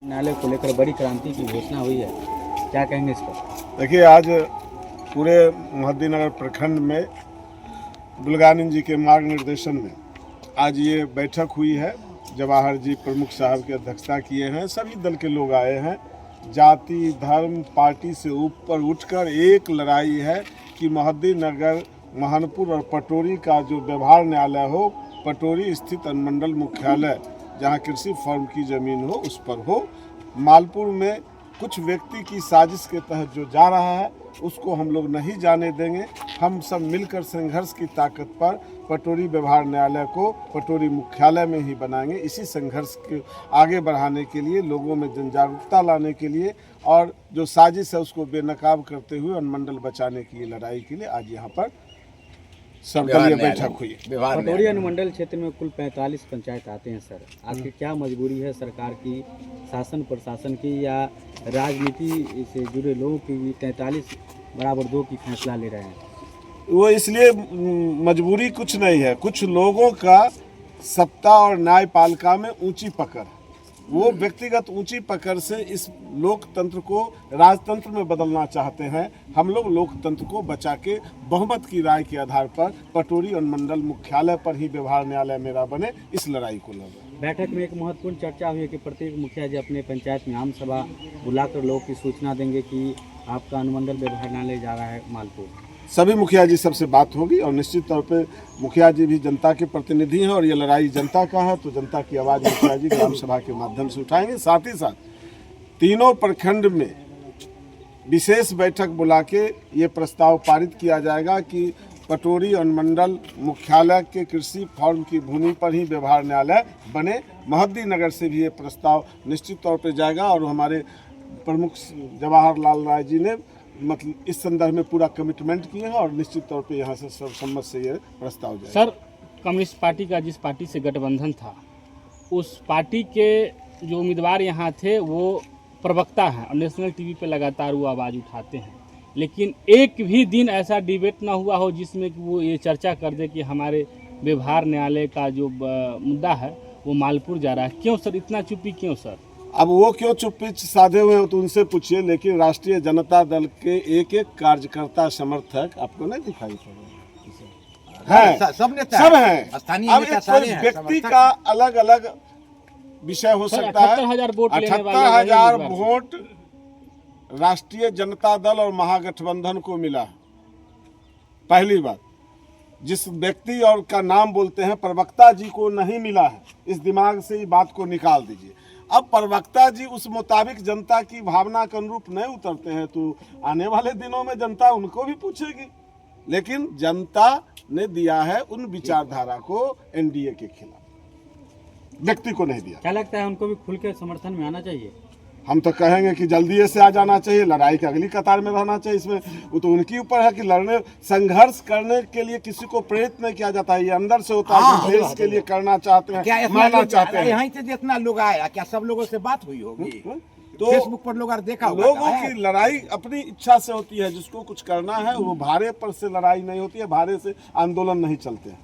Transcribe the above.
न्यायालय को लेकर बड़ी क्रांति की घोषणा हुई है, क्या कहेंगे इस पर? देखिए, आज पूरे मोहद्दीनगर प्रखंड में बुल्गानिन जी के मार्ग निर्देशन में आज ये बैठक हुई है। जवाहर जी प्रमुख साहब की अध्यक्षता किए हैं, सभी दल के लोग आए हैं। जाति धर्म पार्टी से ऊपर उठकर एक लड़ाई है कि मोहद्दीनगर महानपुर और पटोरी का जो व्यवहार न्यायालय हो, पटोरी स्थित अनुमंडल मुख्यालय जहां कृषि फर्म की ज़मीन हो उस पर हो। मालपुर में कुछ व्यक्ति की साजिश के तहत जो जा रहा है उसको हम लोग नहीं जाने देंगे। हम सब मिलकर संघर्ष की ताकत पर पटोरी व्यवहार न्यायालय को पटोरी मुख्यालय में ही बनाएंगे। इसी संघर्ष के आगे बढ़ाने के लिए, लोगों में जन जागरूकता लाने के लिए और जो साजिश है उसको बेनकाब करते हुए अनुमंडल बचाने की लड़ाई के लिए आज यहाँ पर सर्वदलीय बैठक हुई। पटोरी अनुमंडल क्षेत्र में कुल 45 पंचायत आते हैं सर, आखिर क्या मजबूरी है सरकार की, शासन प्रशासन की या राजनीति से जुड़े लोगों की 43/2 की फैसला ले रहे हैं? वो इसलिए मजबूरी कुछ नहीं है, कुछ लोगों का सत्ता और न्यायपालिका में ऊंची पकड़ है। वो व्यक्तिगत ऊंची पकड़ से इस लोकतंत्र को राजतंत्र में बदलना चाहते हैं। हम लोग लोकतंत्र को बचा के बहुमत की राय के आधार पर पटोरी अनुमंडल मुख्यालय पर ही व्यवहार न्यायालय मेरा बने, इस लड़ाई को लड़। बैठक में एक महत्वपूर्ण चर्चा हुई है कि प्रत्येक मुखिया जी अपने पंचायत में आम सभा बुलाकर लोगों की सूचना देंगे कि आपका अनुमंडल व्यवहार न्यायालय जा रहा है मालपुर। सभी मुखिया जी सबसे बात होगी और निश्चित तौर पे मुखिया जी भी जनता के प्रतिनिधि हैं और ये लड़ाई जनता का है, तो जनता की आवाज़ मुखिया जी ग्राम सभा के माध्यम से उठाएंगे। साथ ही साथ तीनों प्रखंड में विशेष बैठक बुला के ये प्रस्ताव पारित किया जाएगा कि पटोरी अनुमंडल मुख्यालय के कृषि फॉर्म की भूमि पर ही व्यवहार न्यायालय बने। मोहद्दीनगर से भी ये प्रस्ताव निश्चित तौर पर जाएगा और हमारे प्रमुख जवाहरलाल राय जी ने मतलब इस संदर्भ में पूरा कमिटमेंट किए हैं और निश्चित तौर पे यहाँ से सर्वसम्मत से ये प्रस्ताव जाएगा। सर, कम्युनिस्ट पार्टी का जिस पार्टी से गठबंधन था उस पार्टी के जो उम्मीदवार यहाँ थे वो प्रवक्ता हैं और नेशनल टीवी पे लगातार वो आवाज़ उठाते हैं, लेकिन एक भी दिन ऐसा डिबेट ना हुआ हो जिसमें कि वो ये चर्चा कर दे कि हमारे व्यवहार न्यायालय का जो मुद्दा है वो मालपुर जा रहा है। क्यों सर, इतना चुप्पी क्यों सर? अब वो क्यों चुप्पी साधे हुए हो तो उनसे पूछिए, लेकिन राष्ट्रीय जनता दल के एक एक कार्यकर्ता समर्थक आपको नहीं दिखाई पड़े हैं? सब हैं। अब एक व्यक्ति का अलग अलग विषय हो सकता है। 78,000 वोट राष्ट्रीय जनता दल और महागठबंधन को मिला है। पहली बात, जिस व्यक्ति और का नाम बोलते हैं प्रवक्ता जी को नहीं मिला है, इस दिमाग से ही बात को निकाल दीजिए। अब प्रवक्ता जी उस मुताबिक जनता की भावना के अनुरूप नहीं उतरते हैं तो आने वाले दिनों में जनता उनको भी पूछेगी, लेकिन जनता ने दिया है उन विचारधारा को एनडीए के खिलाफ, व्यक्ति को नहीं दिया। क्या लगता है उनको भी खुल के समर्थन में आना चाहिए? हम तो कहेंगे कि जल्दी से आ जाना चाहिए, लड़ाई की अगली कतार में रहना चाहिए। इसमें वो तो उनके ऊपर है कि लड़ने संघर्ष करने के लिए किसी को प्रेरित नहीं किया जाता है, ये अंदर से होता है कि देश के लिए करना चाहते हैं, मानना चाहते हैं। यहाँ से जितना लोग आया, क्या सब लोगों से बात हुई होगी? तो फेसबुक पर लोग देखा होगा। लोगों की लड़ाई अपनी इच्छा से होती है, जिसको कुछ करना है वो भारे पर से लड़ाई नहीं होती है, भारे से आंदोलन नहीं चलते हैं।